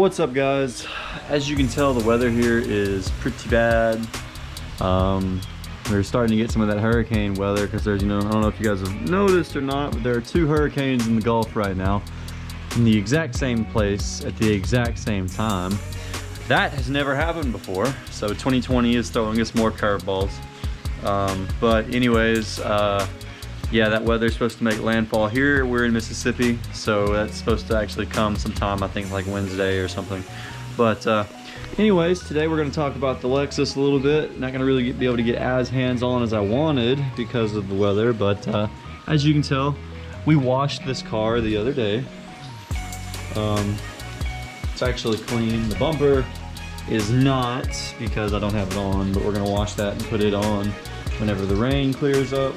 What's up, guys? As you can tell, the weather here is pretty bad. We're starting to get some of that hurricane weather because there's, I don't know if you guys have noticed or not, but there are 2 hurricanes in the Gulf right now in the exact same place at the exact same time. That has never happened before, so 2020 is throwing us more curveballs. But anyways, yeah, that weather's supposed to make landfall here. We're in Mississippi, so that's supposed to actually come sometime, I think like Wednesday or something. But anyways, today we're going to talk about the Lexus a little bit. Not going to really be able to get as hands-on as I wanted because of the weather, but as you can tell, we washed this car the other day. It's actually clean. The bumper is not, because I don't have it on, but we're going to wash that and put it on whenever the rain clears up.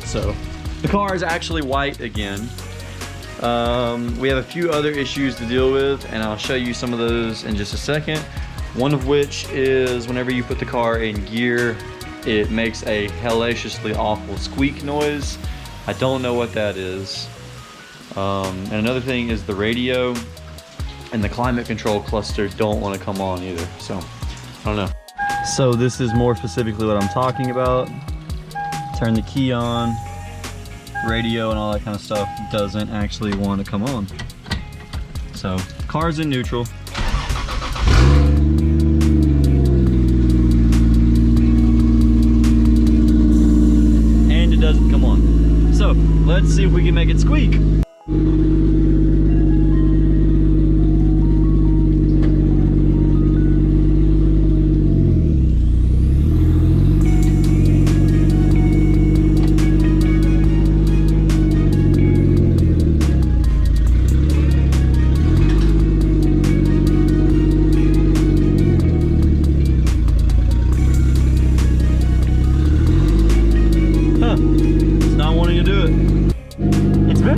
So the car is actually white again. We have a few other issues to deal with, and I'll show you some of those in just a second. One of which is whenever you put the car in gear, it makes a hellaciously awful squeak noise. I don't know what that is. And another thing is the radio and the climate control cluster don't want to come on either. So I don't know. So this is more specifically what I'm talking about. Turn the key on, radio and all that kind of stuff doesn't actually want to come on. So car's in neutral. And it doesn't come on. So let's see if we can make it squeak.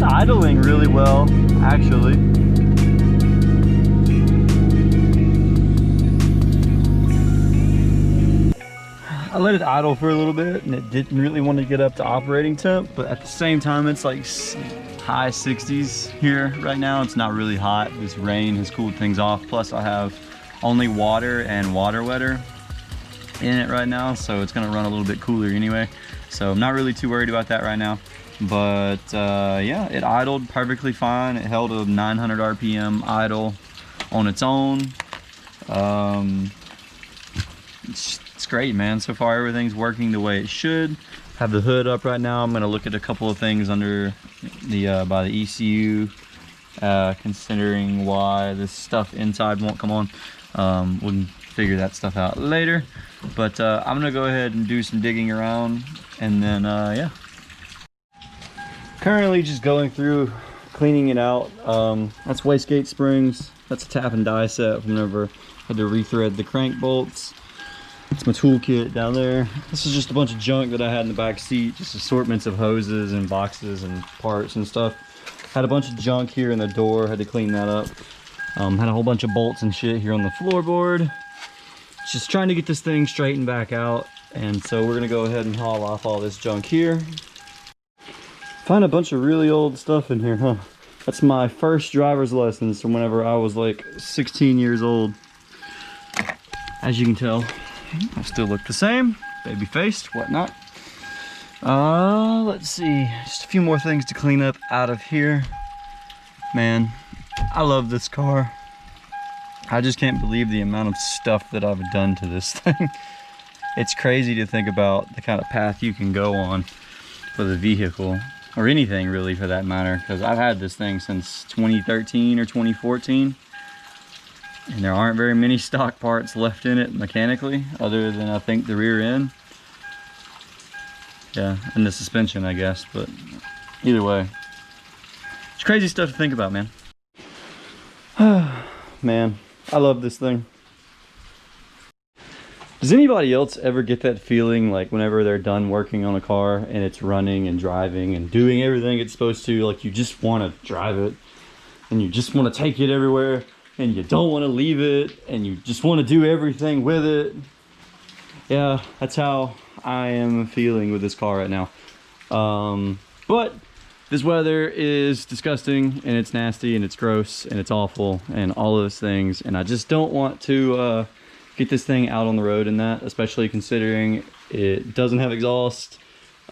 Idling really well, actually. I let it idle for a little bit and it didn't really want to get up to operating temp, but at the same time it's like high 60s here right now. It's not really hot. This rain has cooled things off. Plus I have only water and water wetter in it right now, so it's going to run a little bit cooler anyway. So I'm not really too worried about that right now. But yeah, it idled perfectly fine. It held a 900 RPM idle on its own. It's great, man. So far everything's working the way it should. Have the hood up right now. I'm going to look at a couple of things under the by the ECU, considering why this stuff inside won't come on. We can figure that stuff out later. But I'm going to go ahead and do some digging around, and then yeah. Currently just going through cleaning it out. That's wastegate springs. That's a tap and die set from whenever I had to rethread the crank bolts. It's my toolkit down there. This is just a bunch of junk that I had in the back seat, just assortments of hoses and boxes and parts and stuff. Had a bunch of junk here in the door, had to clean that up. Had a whole bunch of bolts and shit here on the floorboard. Just trying to get this thing straightened back out, and so we're gonna go ahead and haul off all this junk here. Find a bunch of really old stuff in here, huh? That's my first driver's lessons from whenever I was like 16 years old. As you can tell, I still look the same, baby faced, whatnot. Let's see, just a few more things to clean up out of here. Man, I love this car. I just can't believe the amount of stuff that I've done to this thing. It's crazy to think about the kind of path you can go on for the vehicle. Or anything really for that matter, because I've had this thing since 2013 or 2014, and there aren't very many stock parts left in it mechanically, other than I think the rear end, yeah, and the suspension, I guess. But either way, it's crazy stuff to think about, man. Man, I love this thing. Does anybody else ever get that feeling like whenever they're done working on a car and it's running and driving and doing everything it's supposed to, like you just want to drive it and you just want to take it everywhere and you don't want to leave it and you just want to do everything with it? Yeah, that's how I am feeling with this car right now. But This weather is disgusting, and it's nasty, and it's gross, and it's awful, and all of those things. And I just don't want to get this thing out on the road in that, especially considering it doesn't have exhaust,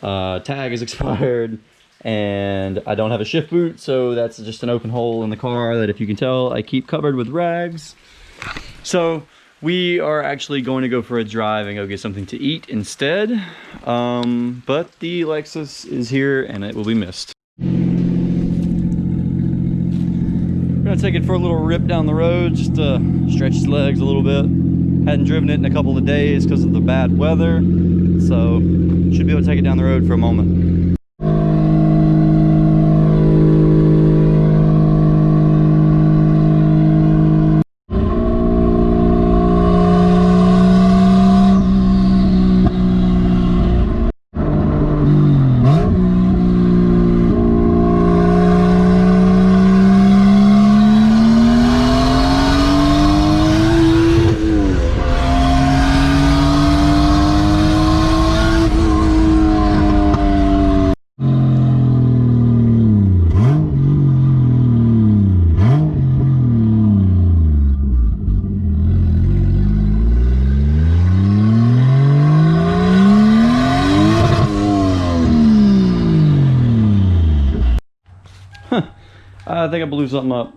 tag is expired, and I don't have a shift boot, so that's just an open hole in the car that, if you can tell, I keep covered with rags. So we are actually going to go for a drive and go get something to eat instead. But the Lexus is here and it will be missed. We're gonna take it for a little rip down the road, just to stretch his legs a little bit. Hadn't driven it in a couple of days because of the bad weather, so should be able to take it down the road for a moment. I think I blew something up.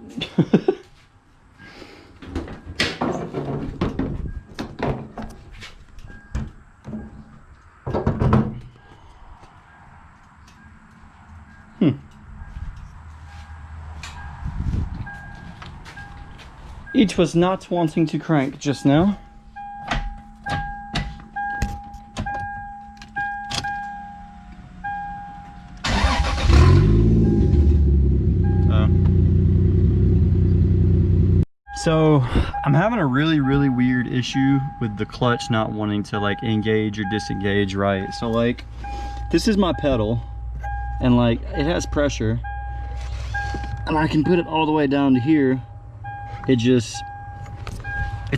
Each was not wanting to crank just now. So I'm having a really weird issue with the clutch not wanting to like engage or disengage right. So like, this is my pedal and like it has pressure and I can put it all the way down to here. It's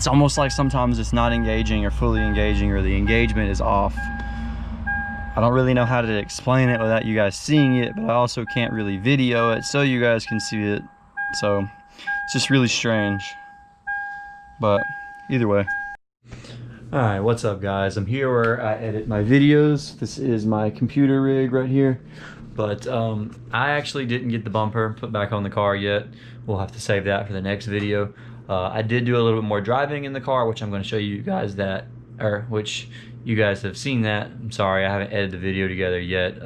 almost like sometimes it's not engaging or fully engaging, or the engagement is off. I don't really know how to explain it without you guys seeing it, but I also can't really video it so you guys can see it. So it's just really strange, but either way. All right, what's up guys? I'm here where I edit my videos. This is my computer rig right here, but I actually didn't get the bumper put back on the car yet. We'll have to save that for the next video. I did do a little bit more driving in the car, which I'm going to show you guys that, or which you guys have seen that. I'm sorry, I haven't edited the video together yet.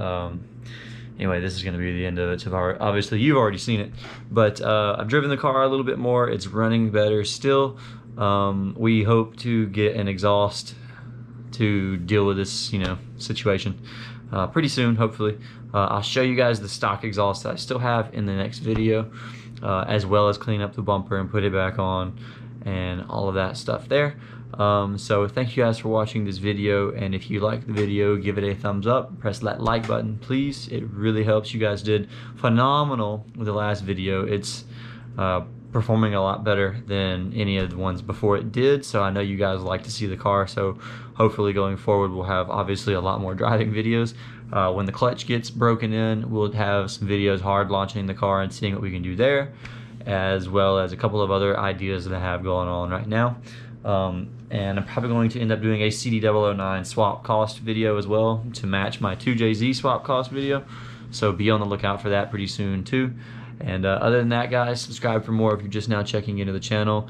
Anyway, this is going to be the end of it. So obviously you've already seen it, but I've driven the car a little bit more. It's running better still. We hope to get an exhaust to deal with this, situation pretty soon, hopefully. I'll show you guys the stock exhaust that I still have in the next video, as well as clean up the bumper and put it back on and all of that stuff there. So thank you guys for watching this video, and if you like the video, give it a thumbs up, press that like button please. It really helps. You guys did phenomenal with the last video. It's performing a lot better than any of the ones before it did, so I know you guys like to see the car. So hopefully going forward we'll have obviously a lot more driving videos. When the clutch gets broken in, we'll have some videos hard launching the car and seeing what we can do there, as well as a couple of other ideas that I have going on right now. And I'm probably going to end up doing a CD009 swap cost video as well to match my 2JZ swap cost video, so be on the lookout for that pretty soon too. And other than that guys, subscribe for more if you're just now checking into the channel.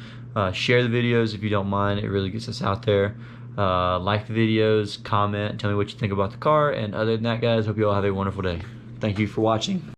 Share the videos if you don't mind, it really gets us out there. Like the videos, comment, tell me what you think about the car, and other than that guys, hope you all have a wonderful day. Thank you for watching.